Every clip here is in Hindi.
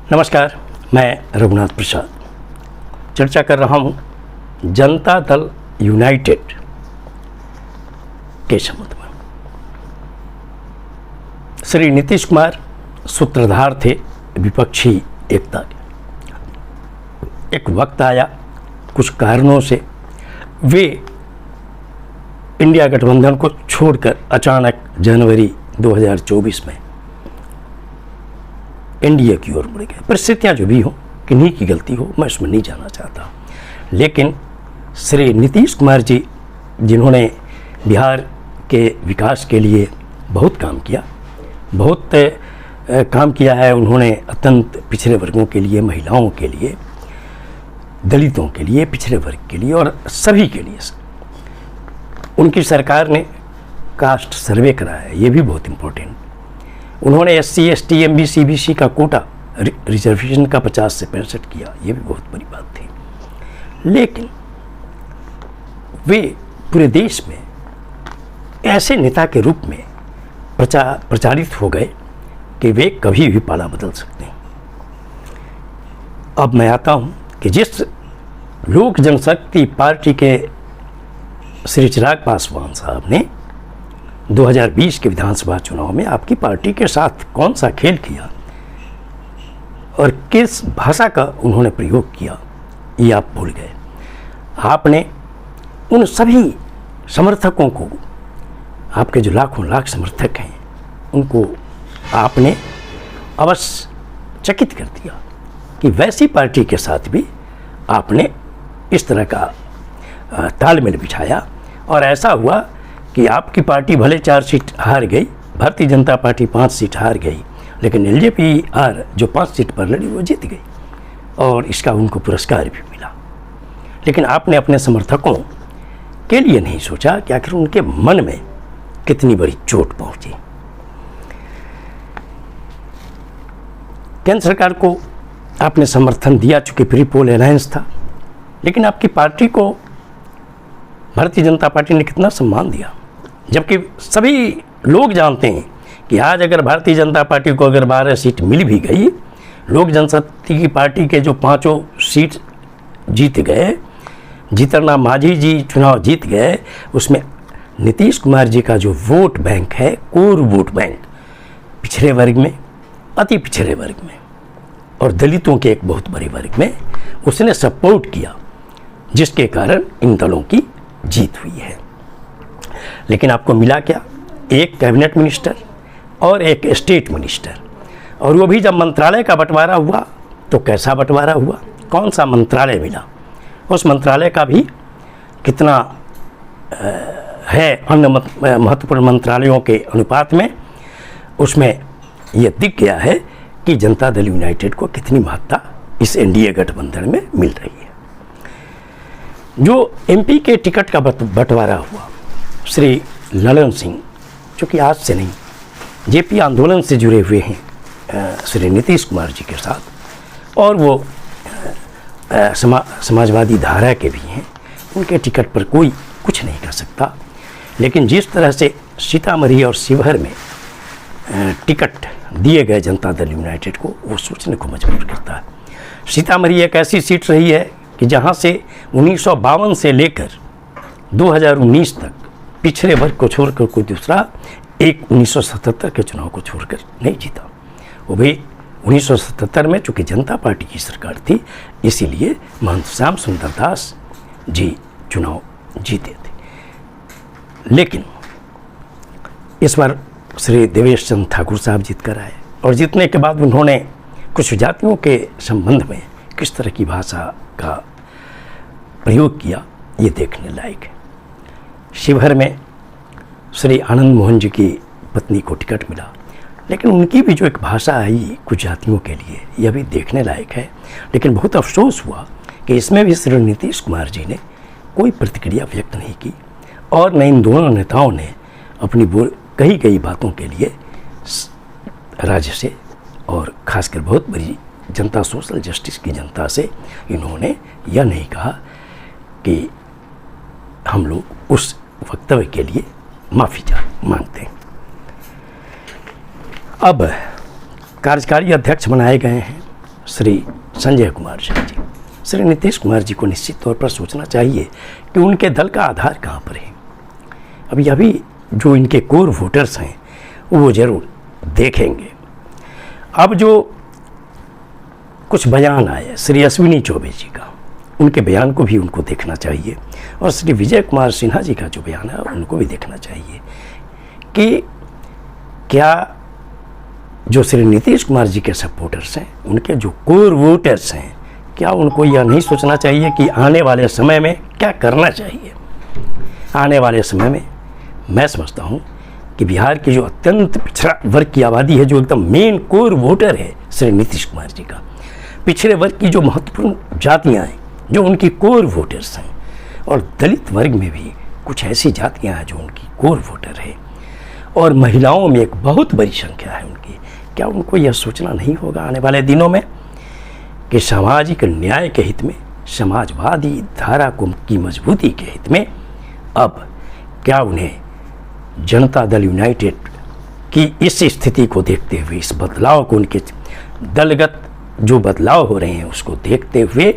नमस्कार, मैं रघुनाथ प्रसाद चर्चा कर रहा हूं जनता दल यूनाइटेड के संबंध में। श्री नीतीश कुमार सूत्रधार थे विपक्षी एकता के। एक वक्त आया, कुछ कारणों से वे इंडिया गठबंधन को छोड़कर अचानक जनवरी 2024 में एनडीए की ओर बढ़ गए। परिस्थितियां जो भी हो, किन्हीं की गलती हो, मैं इसमें नहीं जाना चाहता, लेकिन श्री नीतीश कुमार जी जिन्होंने बिहार के विकास के लिए बहुत काम किया, काम किया है उन्होंने अत्यंत पिछड़े वर्गों के लिए, महिलाओं के लिए, दलितों के लिए, पिछड़े वर्ग के लिए और सभी के लिए। उनकी सरकार ने कास्ट सर्वे कराया है, ये भी बहुत इम्पोर्टेंट। उन्होंने SC, ST, MB, CBC का कोटा रिजर्वेशन का 50 से 65 किया, ये भी बहुत बड़ी बात थी। लेकिन वे पूरे देश में ऐसे नेता के रूप में प्रचारित हो गए कि वे कभी भी पाला बदल सकते हैं। अब मैं आता हूं कि जिस लोक जनशक्ति पार्टी के श्री चिराग पासवान साहब ने 2020 के विधानसभा चुनाव में आपकी पार्टी के साथ कौन सा खेल किया और किस भाषा का उन्होंने प्रयोग किया, ये आप भूल गए। आपने उन सभी समर्थकों को, आपके जो लाखों लाख समर्थक हैं, उनको आपने अवश्य चकित कर दिया कि वैसी पार्टी के साथ भी आपने इस तरह का तालमेल बिठाया। और ऐसा हुआ कि आपकी पार्टी भले 4 सीट हार गई, भारतीय जनता पार्टी 5 सीट हार गई, लेकिन LJP-R जो 5 सीट पर लड़ी वो जीत गई और इसका उनको पुरस्कार भी मिला। लेकिन आपने अपने समर्थकों के लिए नहीं सोचा कि आखिर उनके मन में कितनी बड़ी चोट पहुंची। केंद्र सरकार को आपने समर्थन दिया, चूंकि प्री पोल अलायंस था, लेकिन आपकी पार्टी को भारतीय जनता पार्टी ने कितना सम्मान दिया, जबकि सभी लोग जानते हैं कि आज अगर भारतीय जनता पार्टी को अगर 12 सीट मिल भी गई, लोक जनशक्ति पार्टी के जो 5 सीट जीत गए, जीतन राम मांझी जी चुनाव जीत गए, उसमें नीतीश कुमार जी का जो वोट बैंक है, कोर वोट बैंक, पिछड़े वर्ग में, अति पिछड़े वर्ग में और दलितों के एक बहुत बड़े वर्ग में उसने सपोर्ट किया, जिसके कारण इन दलों की जीत हुई है। लेकिन आपको मिला क्या? एक कैबिनेट मिनिस्टर और एक स्टेट मिनिस्टर, और वो भी जब मंत्रालय का बंटवारा हुआ तो कैसा बंटवारा हुआ, कौन सा मंत्रालय मिला, उस मंत्रालय का भी कितना है अन्य महत्वपूर्ण मंत्रालयों के अनुपात में, उसमें यह दिख गया है कि जनता दल यूनाइटेड को कितनी महत्ता इस एनडीए गठबंधन में मिल रही है। जो MP के टिकट का बंटवारा हुआ, श्री ललन सिंह, जो कि आज से नहीं, JP आंदोलन से जुड़े हुए हैं श्री नीतीश कुमार जी के साथ, और वो समाजवादी धारा के भी हैं, उनके टिकट पर कोई कुछ नहीं कर सकता। लेकिन जिस तरह से सीतामढ़ी और शिवहर में टिकट दिए गए जनता दल यूनाइटेड को, वो सोचने को मजबूर करता है। सीतामढ़ी एक ऐसी सीट रही है कि जहाँ से 1952 से लेकर 2019 तक पिछड़े वर्ग को छोड़कर कोई दूसरा एक 1977 के चुनाव को छोड़कर नहीं जीता। वो भी 1977 में चूँकि जनता पार्टी की सरकार थी, इसीलिए महंत श्याम सुंदर दास जी चुनाव जीते थे। लेकिन इस बार श्री देवेश चंद्र ठाकुर साहब जीत कर आए, और जीतने के बाद उन्होंने कुछ जातियों के संबंध में किस तरह की भाषा का प्रयोग किया, ये देखने लायक है। शिवहर में श्री आनंद मोहन जी की पत्नी को टिकट मिला, लेकिन उनकी भी जो एक भाषा आई कुछ जातियों के लिए, यह भी देखने लायक है। लेकिन बहुत अफसोस हुआ कि इसमें भी श्री नीतीश कुमार जी ने कोई प्रतिक्रिया व्यक्त नहीं की, और न इन दोनों नेताओं ने अपनी कही गई बातों के लिए राज्य से और खासकर बहुत बड़ी जनता, सोशल जस्टिस की जनता से इन्होंने यह नहीं कहा कि हम लोग उस वक्तव्य के लिए माफ़ी मांगते हैं। अब कार्यकारी अध्यक्ष बनाए गए हैं श्री संजय कुमार झा जी। श्री नीतीश कुमार जी को निश्चित तौर पर सोचना चाहिए कि उनके दल का आधार कहाँ पर है। अभी जो इनके कोर वोटर्स हैं वो ज़रूर देखेंगे। अब जो कुछ बयान आए श्री अश्विनी चौबे जी का, उनके बयान को भी उनको देखना चाहिए, और श्री विजय कुमार सिन्हा जी का जो बयान है उनको भी देखना चाहिए कि क्या जो श्री नीतीश कुमार जी के सपोर्टर्स हैं, उनके जो कोर वोटर्स हैं, क्या उनको यह नहीं सोचना चाहिए कि आने वाले समय में क्या करना चाहिए। आने वाले समय में मैं समझता हूँ कि बिहार की जो अत्यंत पिछड़ा वर्ग की आबादी है, जो एकदम मेन कोर वोटर है श्री नीतीश कुमार जी का, पिछड़े वर्ग की जो महत्वपूर्ण जातियाँ हैं जो उनकी कोर वोटर्स हैं, और दलित वर्ग में भी कुछ ऐसी जातियाँ हैं जो उनकी कोर वोटर है, और महिलाओं में एक बहुत बड़ी संख्या है उनकी। क्या उनको यह सोचना नहीं होगा आने वाले दिनों में कि सामाजिक न्याय के हित में, समाजवादी धारा की मजबूती के हित में अब क्या उन्हें जनता दल यूनाइटेड की इस स्थिति को देखते हुए, इस बदलाव को, उनके दलगत जो बदलाव हो रहे हैं उसको देखते हुए,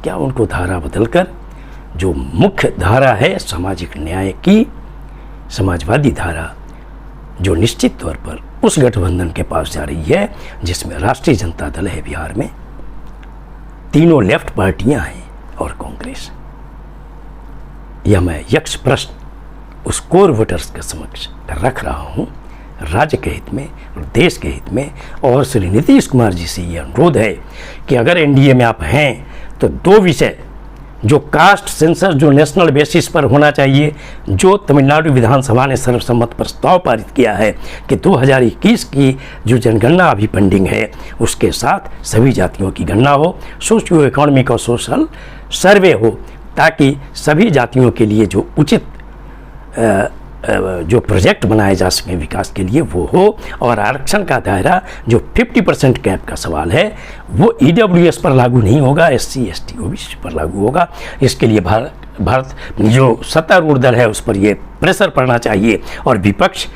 क्या उनको धारा बदलकर जो मुख्य धारा है सामाजिक न्याय की, समाजवादी धारा, जो निश्चित तौर पर उस गठबंधन के पास जा रही है जिसमें राष्ट्रीय जनता दल है बिहार में, तीनों लेफ्ट पार्टियां हैं और कांग्रेस, यह मैं यक्ष प्रश्न उस कोर वोटर्स के समक्ष रख रहा हूं राज्य के हित में और देश के हित में। और श्री नीतीश कुमार जी से यह अनुरोध है कि अगर एनडीए में आप हैं तो दो विषय, जो कास्ट सेंसस जो नेशनल बेसिस पर होना चाहिए, जो तमिलनाडु विधानसभा ने सर्वसम्मत प्रस्ताव पारित किया है कि 2021 की जो जनगणना अभी पेंडिंग है उसके साथ सभी जातियों की गणना हो, सोशियो इकोनॉमिक और सोशल सर्वे हो, ताकि सभी जातियों के लिए जो उचित जो प्रोजेक्ट बनाए जा सकें विकास के लिए वो हो। और आरक्षण का दायरा जो 50% कैप का सवाल है वो ईडब्ल्यूएस पर लागू नहीं होगा, एससी एसटी ओबीसी पर लागू होगा। इसके लिए भारत जो सत्तारूढ़ दल है उस पर ये प्रेशर पड़ना चाहिए, और विपक्ष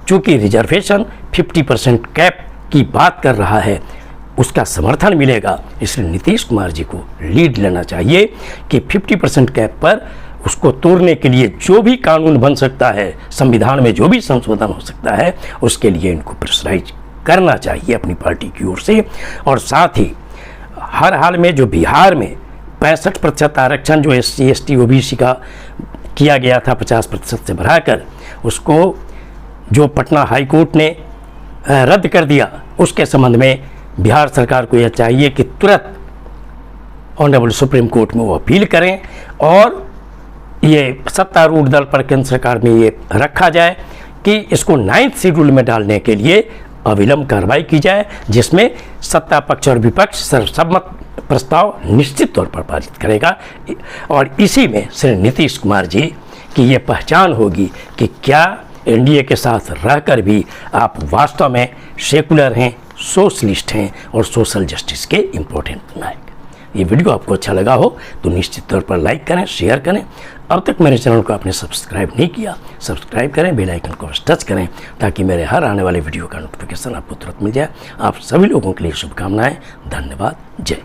चूँकि रिजर्वेशन 50% कैप की बात कर रहा है उसका समर्थन मिलेगा, इसलिए नीतीश कुमार जी को लीड लेना चाहिए कि 50% कैप पर उसको तोड़ने के लिए जो भी कानून बन सकता है, संविधान में जो भी संशोधन हो सकता है, उसके लिए इनको प्रेशराइज करना चाहिए अपनी पार्टी की ओर से। और साथ ही हर हाल में जो बिहार में 65% आरक्षण जो एससी एसटी ओबीसी का किया गया था 50% से बढ़ाकर, उसको जो पटना हाई कोर्ट ने रद्द कर दिया, उसके संबंध में बिहार सरकार को यह चाहिए कि तुरंत ऑनरेबल सुप्रीम कोर्ट में वो अपील करें और ये सत्तारूढ़ दल पर केंद्र सरकार में ये रखा जाए कि इसको 9th शेड्यूल में डालने के लिए अविलंब कार्रवाई की जाए, जिसमें सत्ता पक्ष और विपक्ष सर्वसम्मत प्रस्ताव निश्चित तौर पर पारित करेगा। और इसी में श्री नीतीश कुमार जी की ये पहचान होगी कि क्या एनडीए के साथ रहकर भी आप वास्तव में सेकुलर हैं, सोशलिस्ट हैं और सोशल जस्टिस के इम्पोर्टेंट नायक। ये वीडियो आपको अच्छा लगा हो तो निश्चित तौर पर लाइक करें, शेयर करें। अब तक मेरे चैनल को आपने सब्सक्राइब नहीं किया, सब्सक्राइब करें, बेल आइकन को टच करें ताकि मेरे हर आने वाले वीडियो का नोटिफिकेशन आपको तुरंत मिल जाए। आप सभी लोगों के लिए शुभकामनाएं। धन्यवाद। जय